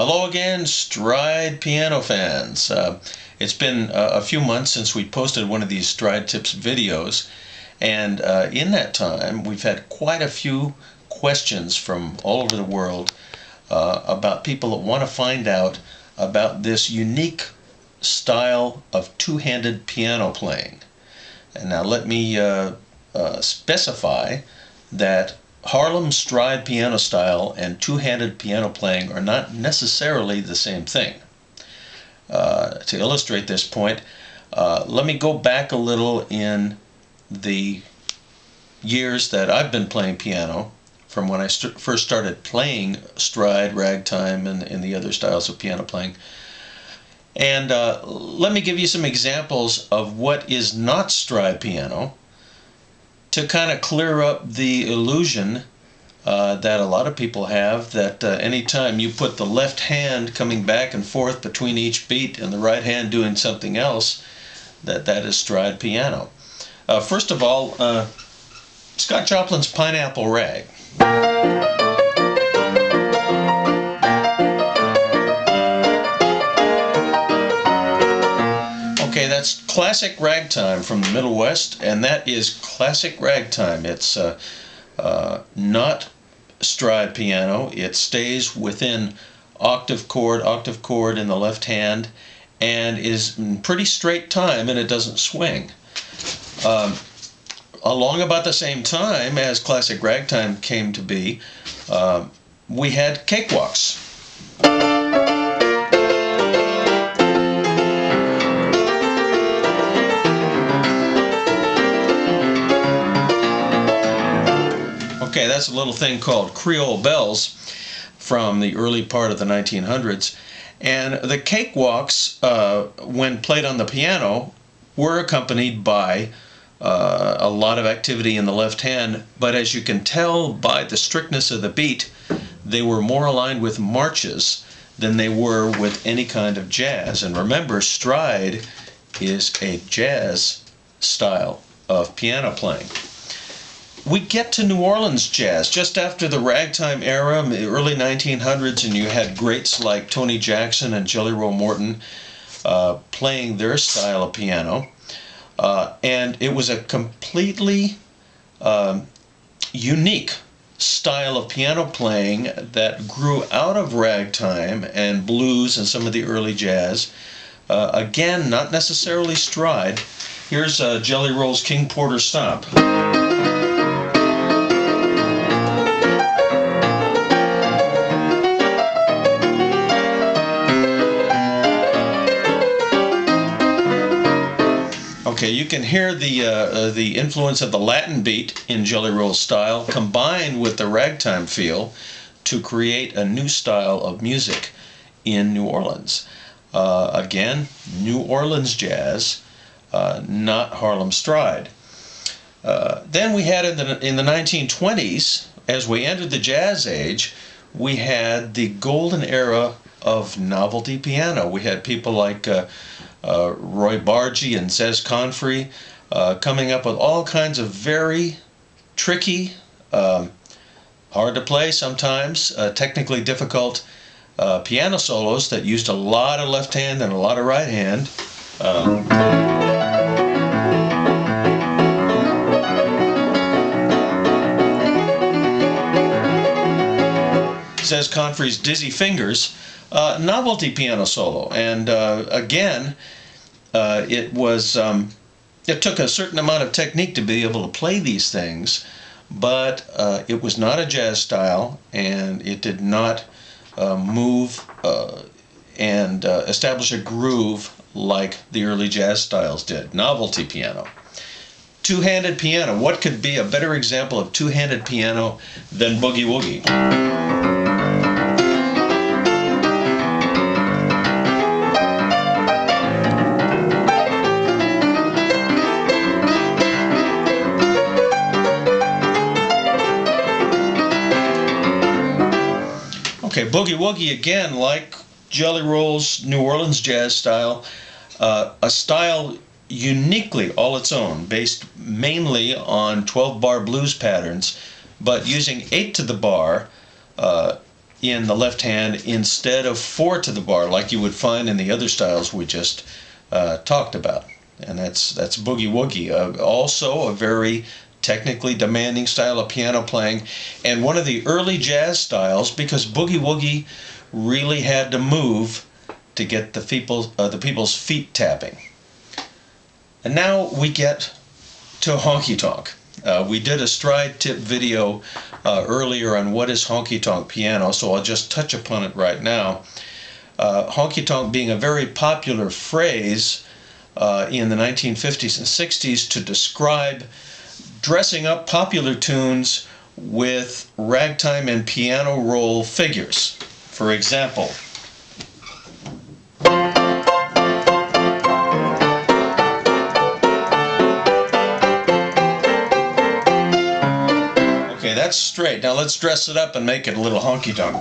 Hello again, Stride piano fans. It's been a few months since we posted one of these Stride Tips videos, and in that time we've had quite a few questions from all over the world about people that want to find out about this unique style of two-handed piano playing. And now let me specify that Harlem stride piano style and two-handed piano playing are not necessarily the same thing. To illustrate this point, let me go back a little in the years that I've been playing piano, from when I first started playing stride, ragtime, and the other styles of piano playing. And let me give you some examples of what is not stride piano, to kind of clear up the illusion that a lot of people have that anytime you put the left hand coming back and forth between each beat and the right hand doing something else, that is stride piano. First of all, Scott Joplin's Pineapple Rag. Okay, that's classic ragtime from the Middle West, and that is classic ragtime. It's not stride piano. It stays within octave chord in the left hand, and is in pretty straight time, and it doesn't swing. Along about the same time as classic ragtime came to be, we had cakewalks. Okay, that's a little thing called Creole bells from the early part of the 1900s. And the cakewalks, when played on the piano, were accompanied by a lot of activity in the left hand, but as you can tell by the strictness of the beat, they were more aligned with marches than they were with any kind of jazz. And remember, stride is a jazz style of piano playing. We get to New Orleans jazz just after the ragtime era, the early 1900s, and you had greats like Tony Jackson and Jelly Roll Morton playing their style of piano. And it was a completely unique style of piano playing that grew out of ragtime and blues and some of the early jazz. Again, not necessarily stride. Here's Jelly Roll's King Porter Stomp. Okay, you can hear the influence of the Latin beat in Jelly Roll's style combined with the ragtime feel to create a new style of music in New Orleans. Again, New Orleans jazz, not Harlem stride. Then we had in the 1920s, as we entered the jazz age, we had the golden era of novelty piano. We had people like Roy Bargee and Zez Confrey coming up with all kinds of very tricky, hard to play sometimes, technically difficult piano solos that used a lot of left hand and a lot of right hand. Zez Confrey's Dizzy Fingers, novelty piano solo, and again, it took a certain amount of technique to be able to play these things, but it was not a jazz style, and it did not move and establish a groove like the early jazz styles did. Novelty piano. Two-handed piano. What could be a better example of two-handed piano than Boogie Woogie? Okay, Boogie Woogie, again, like Jelly Roll's New Orleans jazz style, a style uniquely all its own, based mainly on 12-bar blues patterns, but using 8 to the bar in the left hand instead of 4 to the bar like you would find in the other styles we just talked about. And that's boogie woogie, also a very technically demanding style of piano playing, and one of the early jazz styles, because boogie woogie really had to move to get the people's feet tapping. And now we get to honky tonk. We did a stride tip video earlier on what is honky tonk piano, so I'll just touch upon it right now. Honky tonk being a very popular phrase in the 1950s and 60s to describe dressing up popular tunes with ragtime and piano roll figures. For example, okay, that's straight. Now let's dress it up and make it a little honky tonk.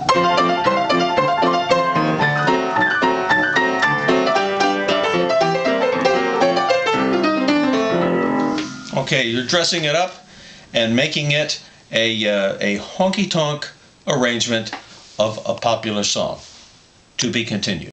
Okay, you're dressing it up and making it a honky-tonk arrangement of a popular song. To be continued.